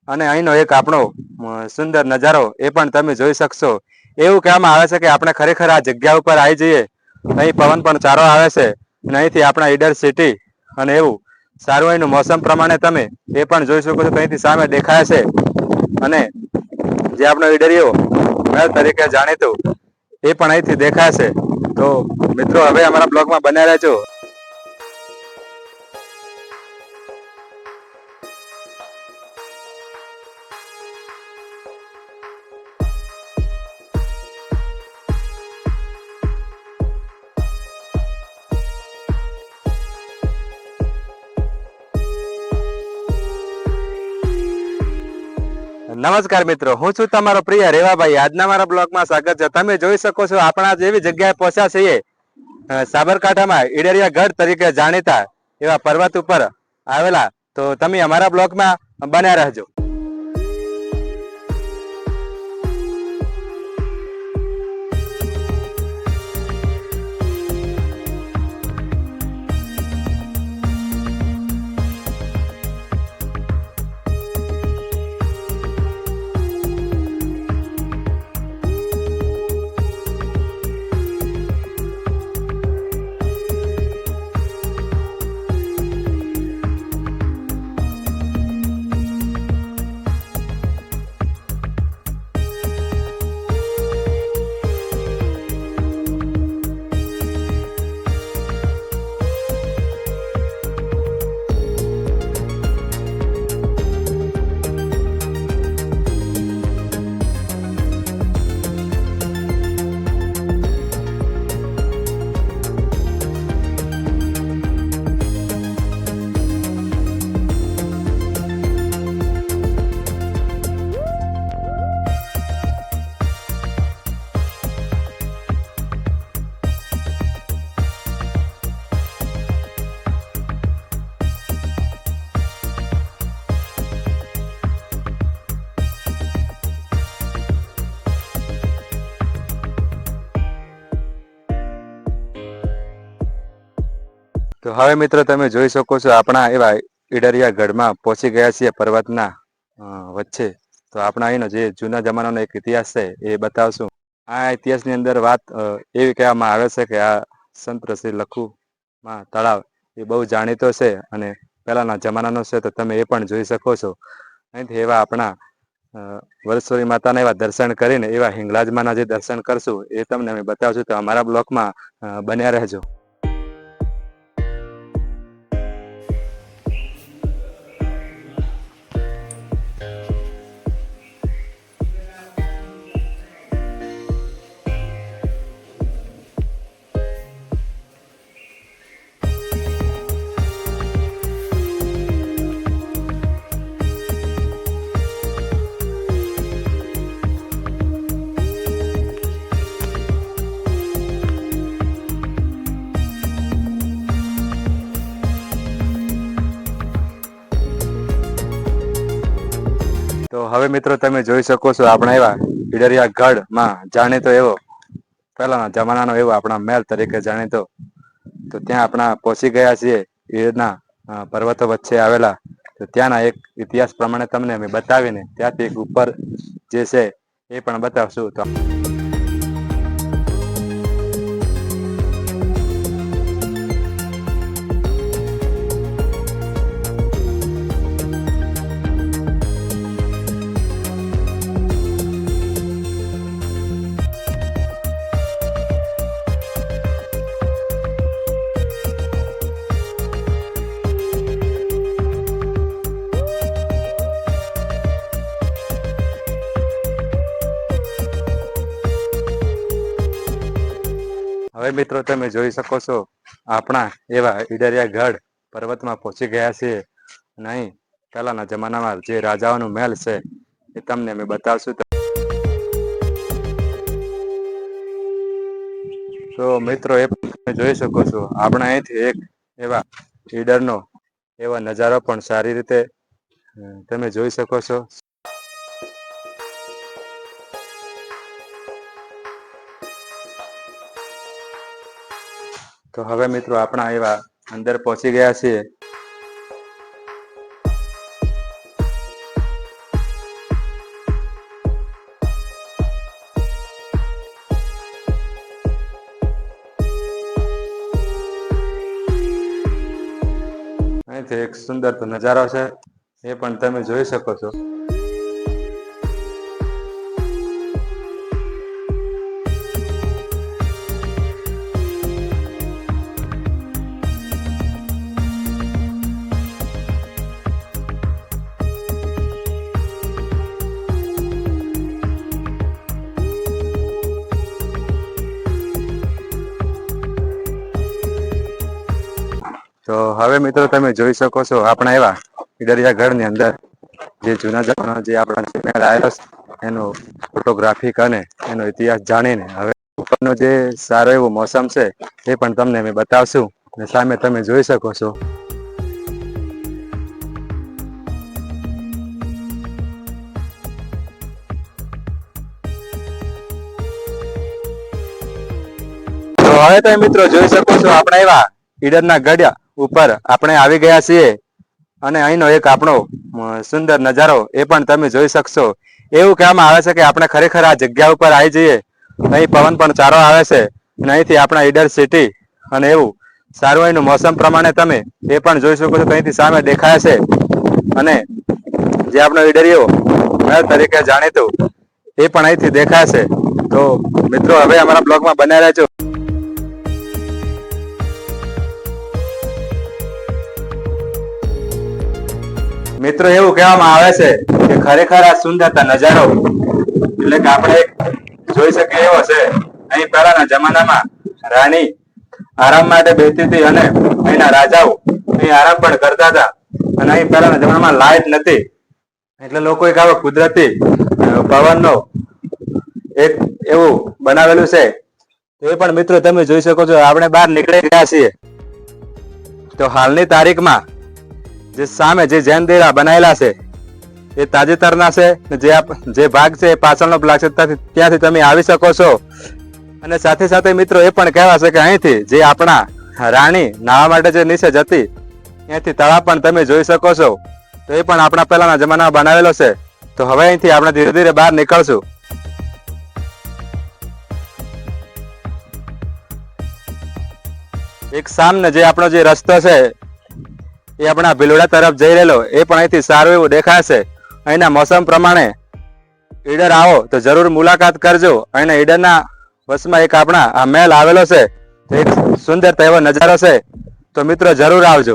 અને અહીંનો એક આપણો સુંદર નજારો એ પણ તમે જોઈ શકશો. એવું કહેવામાં આવે છે કે આપણે ખરેખર આ જગ્યા ઉપર આવી જઈએ. અહીં પવન પણ સારો આવે છે અને અહીંથી આપણા ઈડર સિટી અને એવું સારું અહીંનું મોસમ પ્રમાણે તમે એ પણ જોઈ શકો છો. અહીંથી સામે દેખાય છે અને જે આપણો ઈડરિયો મહેલ તરીકે જાણીતું એ પણ અહીંથી દેખાય છે. તો મિત્રો હવે અમારા બ્લોગમાં બન્યા રહેજો. નમસ્કાર મિત્રો, હું છું તમારો પ્રિય રેવાભાઈ. આજના મારા બ્લોગમાં સ્વાગત છે. તમે જોઈ શકો છો આપણા જેવી જગ્યાએ પહોંચ્યા છીએ સાબરકાંઠામાં ઈડરિયા ગઢ તરીકે જાણીતા એવા પર્વત ઉપર આવેલા. તો તમે અમારા બ્લોગમાં બન્યા રહેજો. તો હવે મિત્રો તમે જોઈ શકો છો આપણા એવા ઈડરિયા ગઢમાં પહોંચી ગયા છીએ પર્વતના વચ્ચે. તો આપણા અહીંનો જે જૂના જમાનાનો એક ઇતિહાસ છે એ બતાવશું. આ ઇતિહાસની અંદર વાત એવી કહેવામાં આવે છે કે આ સંત શ્રી લખુમાં તળાવ એ બહુ જાણીતો છે અને પહેલાના જમાનાનો છે. તો તમે એ પણ જોઈ શકો છો. અહીંથી એવા આપણા વરસોરી માતાના એવા દર્શન કરીને એવા હિંગલાજમાના જે દર્શન કરશું એ તમને અમે બતાવશું. તો અમારા બ્લોકમાં બન્યા રહેજો. તો હવે મિત્રો તમે જોઈ શકો છો આપણા એવા ઈડરિયા ગઢમાં જાણીતો એવો પહેલાના જમાનાનો એવો આપણા મહેલ તરીકે જાણીતો. તો ત્યાં આપણા પહોંચી ગયા છીએ ઈડના પર્વતો વચ્ચે આવેલા. તો ત્યાંના એક ઇતિહાસ પ્રમાણે તમને અમે બતાવીને ત્યાંથી એક ઉપર જે છે એ પણ બતાવશું. તો હવે મિત્રો તમે જોઈ શકો છો આપણા એવા ઈડરિયા ગઢ પર્વતમાં પહોંચી ગયા છીએ. અને અહીં પહેલાના જમાનામાં જે રાજાઓનું મહેલ છે એ તમને અમે બતાવશું. તો મિત્રો એ તમે જોઈ શકો છો આપણે અહીંથી એક એવા ઈડરનો એવા નજારો પણ સારી રીતે તમે જોઈ શકો છો. તો હવે મિત્રો આપણા એવા અંદર પહોંચી ગયા છીએ. અહીંથી એક સુંદર તો નજારો છે, એ પણ તમે જોઈ શકો છો. તો હવે મિત્રો તમે જોઈ શકો છો આપણા એવા ઈડરિયા ગઢની અંદર જે જૂના જમાના જે આપણા આવેલો એનો ફોટોગ્રાફિક અને એનો ઇતિહાસ જાણીને હવે ઉપરનો જે સારો એવો મોસમ છે એ પણ તમને અમે બતાવશું અને સામે તમે જોઈ શકો છો. તો હવે તમે મિત્રો જોઈ શકો છો આપણા એવા ઈડરના ગઢ ઉપર આપણે આવી ગયા છીએ અને અહીંનો એક આપણો સુંદર નજારો એ પણ તમે જોઈ શકશો. એવું કહેવામાં આવે છે કે આપણે ખરેખર આ જગ્યા ઉપર આવી જઈએ, અહીં પવન પણ સારો આવે છે અને અહીંથી આપણા ઈડર સિટી અને એવું સારું અહીંનું મોસમ પ્રમાણે તમે એ પણ જોઈ શકો છો. અહીંથી સામે દેખાય છે અને જે આપણો ઈડરિયો મહેલ તરીકે જાણીતું એ પણ અહીંથી દેખાય છે. તો મિત્રો હવે અમારા બ્લોગમાં બન્યા રહેજો. મિત્રો એવું કહેવામાં આવે છે કે ખરેખર આ સુંદરતા નજારો એટલે કે આપણે જોઈ શકીએ એવો છે. અહીં પહેલાના જમાનામાં રાણી આરામ માટે બેસતી હતી અને અહીંના રાજાઓ અહીં આરામ પણ કરતા હતા. અને અહીં પહેલાના જમાનામાં લાઈટ નથી એટલે લોકો એક આવો કુદરતી પવનનો એક એવું બનાવેલું છે. એ પણ મિત્રો તમે જોઈ શકો છો. આપણે બહાર નીકળી ગયા છીએ તો હાલની તારીખમાં જે સામે જે જૈન દેરા બનાવેલા છે એ તાજેતરના છે. જે ભાગ છે એ પાછળનો ભાગ છે, ત્યાંથી તમે આવી શકો છો. અને સાથે સાથે મિત્રો એ પણ કહેવા છે કે અહીંથી જે આપણા રાણી નાહવા માટે જે નીચે જતી ત્યાંથી તળાવ પણ તમે જોઈ શકો છો. તો એ પણ આપણા પહેલાના જમાનામાં બનાવેલો છે. તો હવે અહીંથી આપણે ધીરે ધીરે બહાર નીકળશું. એક સામને જે આપણો જે રસ્તો છે એ આપણા ભીલોડા તરફ જઈ રહેલો એ પણ અહીંથી સારું એવું દેખાય છે. અહીંના મોસમ પ્રમાણે ઈડર આવો તો જરૂર મુલાકાત કરજો. અહીંના ઈડરના વસમાં એક આપણા આ મહેલ આવેલો છે, એક સુંદર એવો નજારો છે. તો મિત્રો જરૂર આવજો.